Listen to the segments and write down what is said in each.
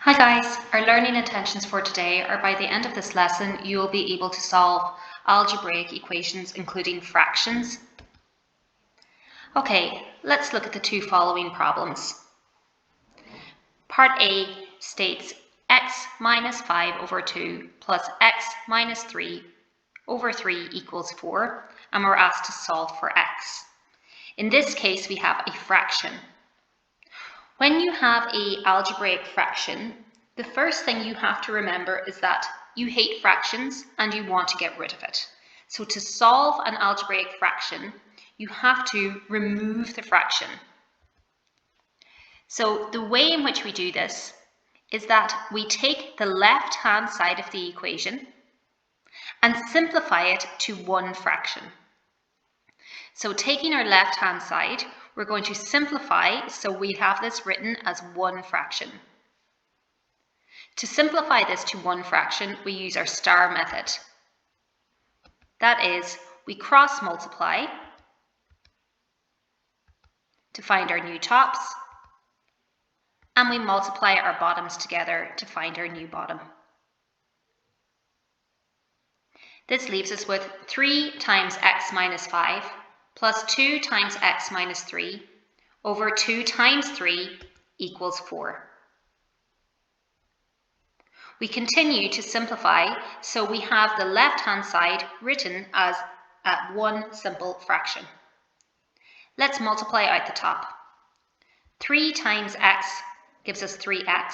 Hi guys, our learning intentions for today are by the end of this lesson you will be able to solve algebraic equations including fractions. Okay, let's look at the two following problems. Part A states x minus 5 over 2 plus x minus 3 over 3 equals 4, and we're asked to solve for x. In this case we have a fraction. When you have an algebraic fraction, the first thing you have to remember is that you hate fractions and you want to get rid of it. So to solve an algebraic fraction, you have to remove the fraction. So the way in which we do this is that we take the left-hand side of the equation and simplify it to one fraction. So taking our left-hand side, we're going to simplify so we have this written as one fraction. To simplify this to one fraction, we use our star method. That is, we cross multiply to find our new tops, and we multiply our bottoms together to find our new bottom. This leaves us with 3 times x minus 5 plus 2 times x minus 3 over 2 times 3 equals 4. We continue to simplify, so we have the left-hand side written as one simple fraction. Let's multiply out the top. 3 times x gives us 3x.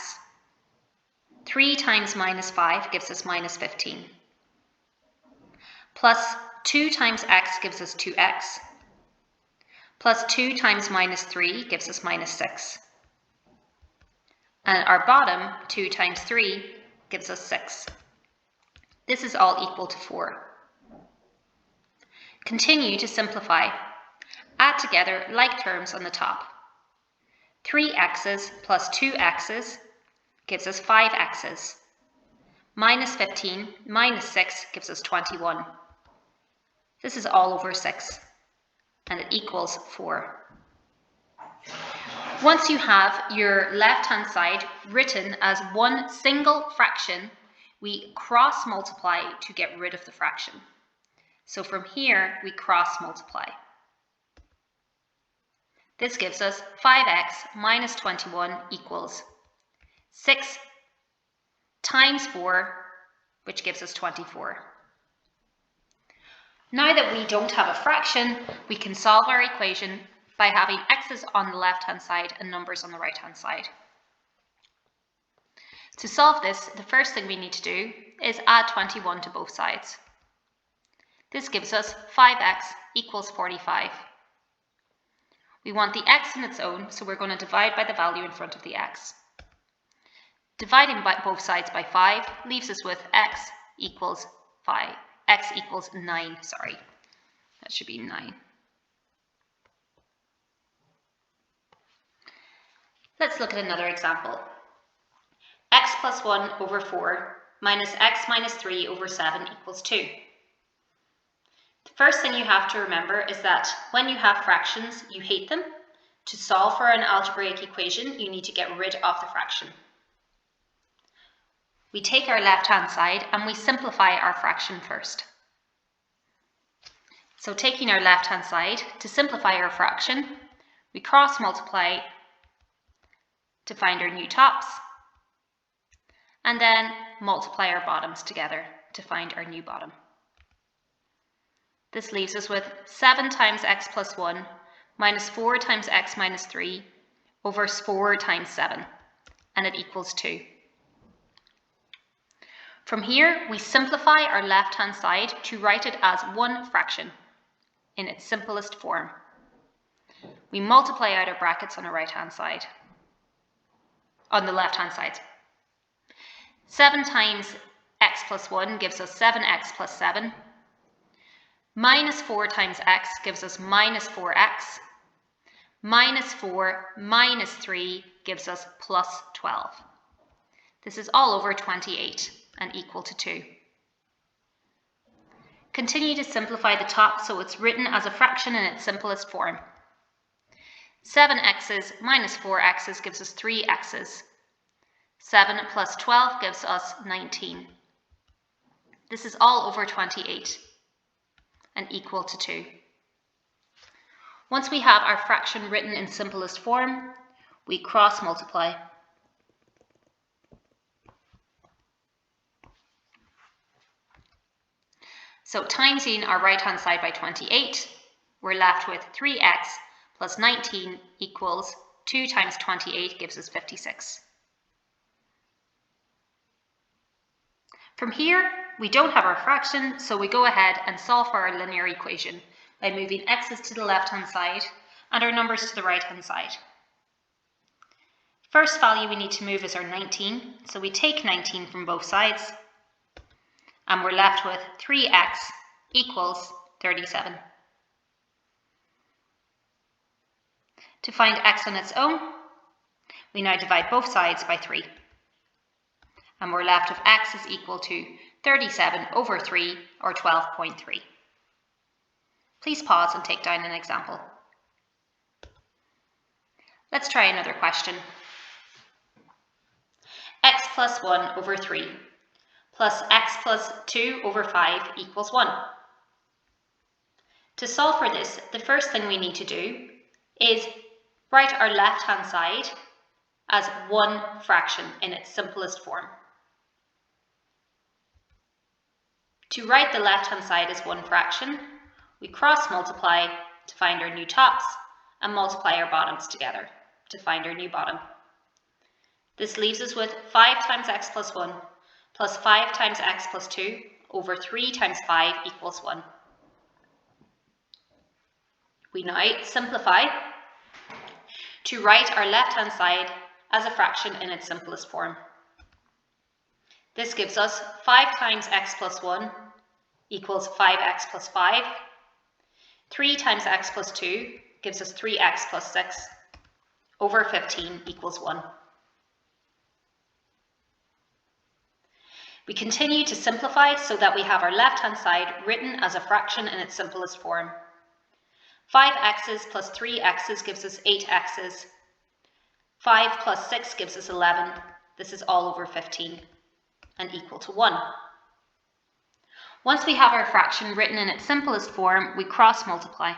3 times minus 5 gives us minus 15. Plus 2 times x gives us 2x. Plus 2 times minus 3 gives us minus 6. And our bottom, 2 times 3, gives us 6. This is all equal to 4. Continue to simplify. Add together like terms on the top. 3x's plus 2x's gives us 5x's. Minus 15 minus 6 gives us 21. This is all over 6, and it equals 4. Once you have your left-hand side written as one single fraction, we cross multiply to get rid of the fraction. So from here, we cross multiply. This gives us 5x minus 21 equals 6 times 4, which gives us 24. Now that we don't have a fraction, we can solve our equation by having x's on the left-hand side and numbers on the right-hand side. To solve this, the first thing we need to do is add 21 to both sides. This gives us 5x equals 45. We want the x in its own, so we're going to divide by the value in front of the x. Dividing by both sides by 5 leaves us with x equals 5. X equals 9, sorry. That should be 9. Let's look at another example. X plus 1 over 4 minus x minus 3 over 7 equals 2. The first thing you have to remember is that when you have fractions, you hate them. To solve for an algebraic equation, you need to get rid of the fraction. We take our left-hand side and we simplify our fraction first. So taking our left-hand side, to simplify our fraction, we cross multiply to find our new tops, and then multiply our bottoms together to find our new bottom. This leaves us with 7 times x plus 1 minus 4 times x minus 3 over 4 times 7, and it equals 2. From here, we simplify our left-hand side to write it as one fraction in its simplest form. We multiply out our brackets on the right-hand side, on the left-hand side. 7 times x plus 1 gives us 7x plus 7. Minus 4 times x gives us minus 4x. Minus 4 minus 3 gives us plus 12. This is all over 28 and equal to 2. Continue to simplify the top so it's written as a fraction in its simplest form. 7x's minus 4x's gives us 3x's. 7 plus 12 gives us 19. This is all over 28 and equal to 2. Once we have our fraction written in simplest form, we cross multiply. So timesing our right hand side by 28, we're left with 3x plus 19 equals 2 times 28 gives us 56. From here, we don't have our fraction, so we go ahead and solve for our linear equation by moving x's to the left-hand side and our numbers to the right-hand side. First value we need to move is our 19, so we take 19 from both sides, and we're left with 3x equals 37. To find x on its own, we now divide both sides by 3. And we're left with x is equal to 37 over 3, or 12.3. Please pause and take down an example. Let's try another question. X plus 1 over 3 plus x plus 2 over 5 equals 1. To solve for this, the first thing we need to do is write our left-hand side as one fraction in its simplest form. To write the left-hand side as one fraction, we cross multiply to find our new tops and multiply our bottoms together to find our new bottom. This leaves us with 5 times x plus 1 plus 5 times x plus 2 over 3 times 5 equals 1. We now simplify to write our left-hand side as a fraction in its simplest form. This gives us 5 times x plus 1 equals 5x plus 5. 3 times x plus 2 gives us 3x plus 6 over 15 equals 1. We continue to simplify so that we have our left-hand side written as a fraction in its simplest form. 5x's plus 3x's gives us 8x's. 5 plus 6 gives us 11. This is all over 15 and equal to 1. Once we have our fraction written in its simplest form, we cross multiply.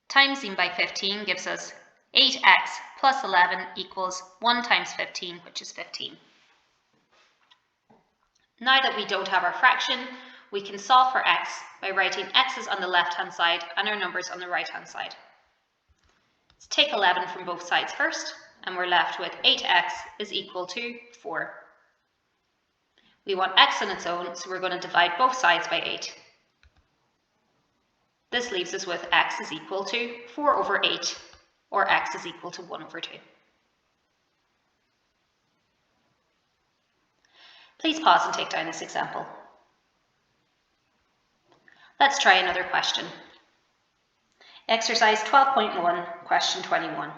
Timesing by 15 gives us 8x plus 11 equals 1 times 15, which is 15. Now that we don't have our fraction, we can solve for x by writing x's on the left-hand side and our numbers on the right-hand side. Let's take 11 from both sides first, and we're left with 8x is equal to 4. We want x on its own, so we're going to divide both sides by 8. This leaves us with x is equal to 4 over 8, or x is equal to 1 over 2. Please pause and take down this example. Let's try another question. Exercise 12.1, question 21.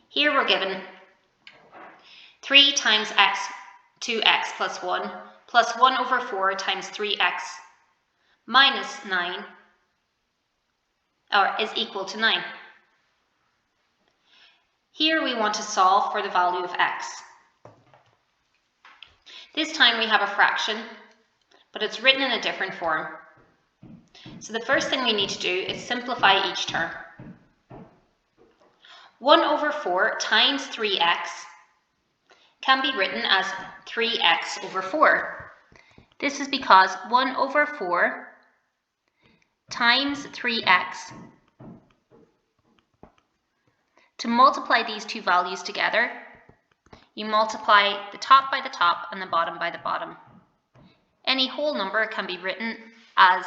Here we're given 3 times x 2x plus 1 plus 1 over 4 times 3x minus 9 is equal to 9. Here we want to solve for the value of x. This time we have a fraction, but it's written in a different form. So the first thing we need to do is simplify each term. 1 over 4 times 3x can be written as 3x over 4. This is because 1 over 4 times 3x. To multiply these two values together, you multiply the top by the top and the bottom by the bottom. Any whole number can be written as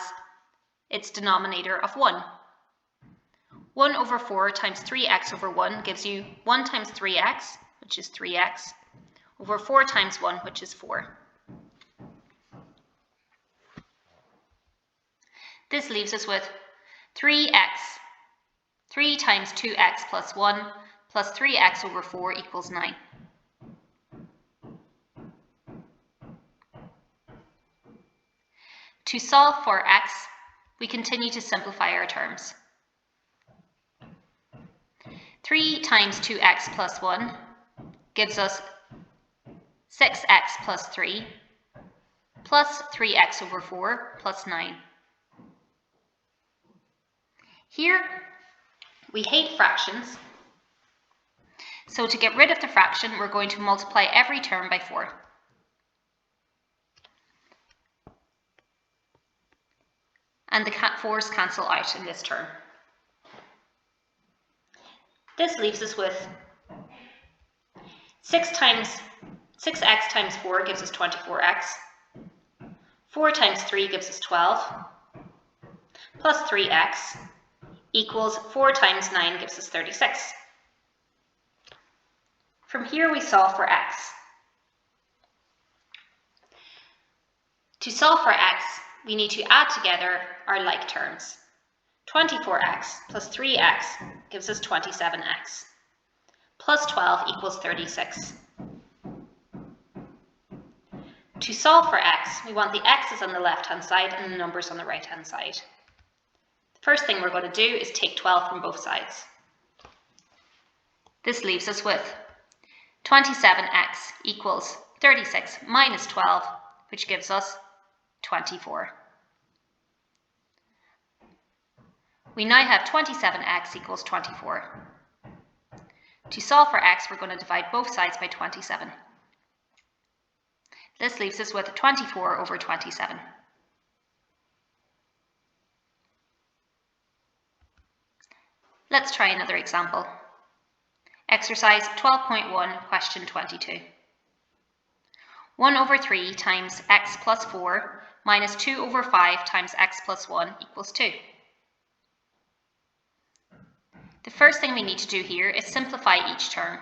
its denominator of 1. 1 over 4 times 3x over 1 gives you 1 times 3x, which is 3x, over 4 times 1, which is 4. This leaves us with 3 times 2x plus 1 plus 3x over 4 equals 9. To solve for x, we continue to simplify our terms. 3 times 2x plus 1 gives us 6x plus 3 plus 3x over 4 plus 9. Here, we hate fractions, so to get rid of the fraction, we're going to multiply every term by 4. And the 4's cancel out in this term. This leaves us with 6x times 4 gives us 24x. 4 times 3 gives us 12, plus 3x equals 4 times 9 gives us 36. From here we solve for x. To solve for x, we need to add together our like terms. 24x plus 3x gives us 27x, plus 12 equals 36. To solve for x, we want the x's on the left-hand side and the numbers on the right-hand side. The first thing we're going to do is take 12 from both sides. This leaves us with 27x equals 36 minus 12, which gives us 24. We now have 27x equals 24. To solve for x, we're going to divide both sides by 27. This leaves us with 24 over 27. Let's try another example. Exercise 12.1, question 22. 1 over 3 times x plus 4 minus 2 over 5 times x plus 1 equals 2. The first thing we need to do here is simplify each term.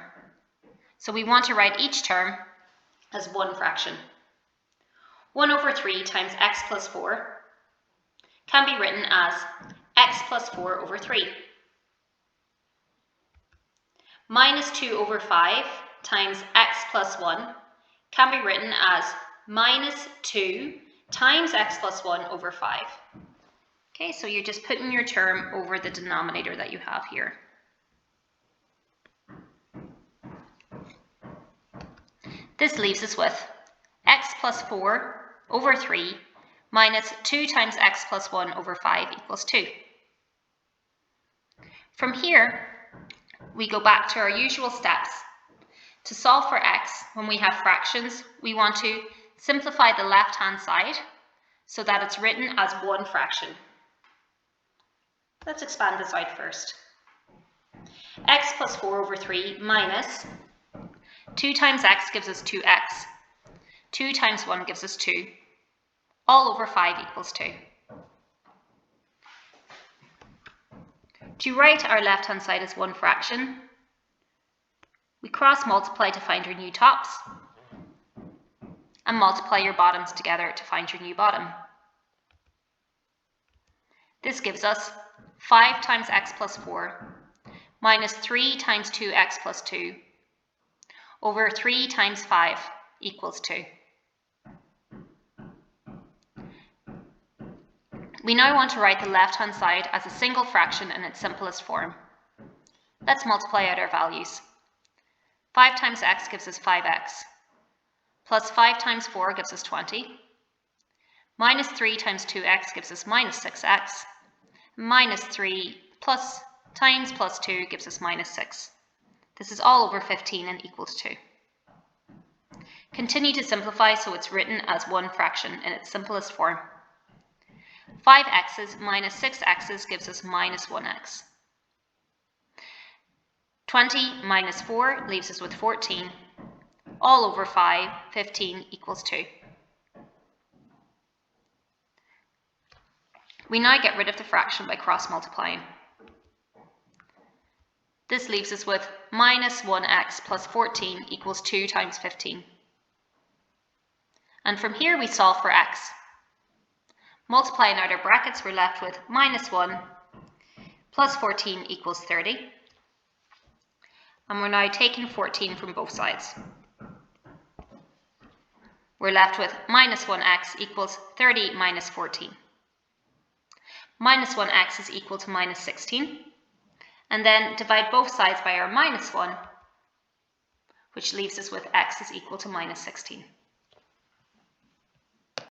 So we want to write each term as one fraction. 1 over 3 times x plus 4 can be written as x plus 4 over 3. Minus 2 over 5 times x plus 1 can be written as minus 2 times x plus 1 over 5. Okay, so you're just putting your term over the denominator that you have here. This leaves us with x plus 4 over 3 minus 2 times x plus 1 over 5 equals 2. From here, we go back to our usual steps. To solve for x, when we have fractions, we want to simplify the left-hand side so that it's written as one fraction. Let's expand this out first. X plus 4 over 3 minus 2 times x gives us 2x. 2 times 1 gives us 2. All over 5 equals 2. To write our left-hand side as one fraction, we cross multiply to find our new tops and multiply your bottoms together to find your new bottom. This gives us 5 times x plus 4 minus 3 times 2x plus 2 over 3 times 5 equals 2. We now want to write the left-hand side as a single fraction in its simplest form. Let's multiply out our values. 5 times x gives us 5x, plus 5 times 4 gives us 20, minus 3 times 2x gives us minus 6x, minus 3 plus times plus 2 gives us minus 6. This is all over 15 and equals 2. Continue to simplify so it's written as one fraction in its simplest form. 5x's minus 6x's gives us minus 1x. 20 minus 4 leaves us with 14. All over 5, 15 equals 2. We now get rid of the fraction by cross multiplying. This leaves us with minus 1x plus 14 equals 2 times 15. And from here we solve for x. Multiplying out our brackets, we're left with minus 1 plus 14 equals 30. And we're now taking 14 from both sides. We're left with minus 1x equals 30 minus 14. Minus 1x is equal to minus 16. And then divide both sides by our minus 1, which leaves us with x is equal to minus 16.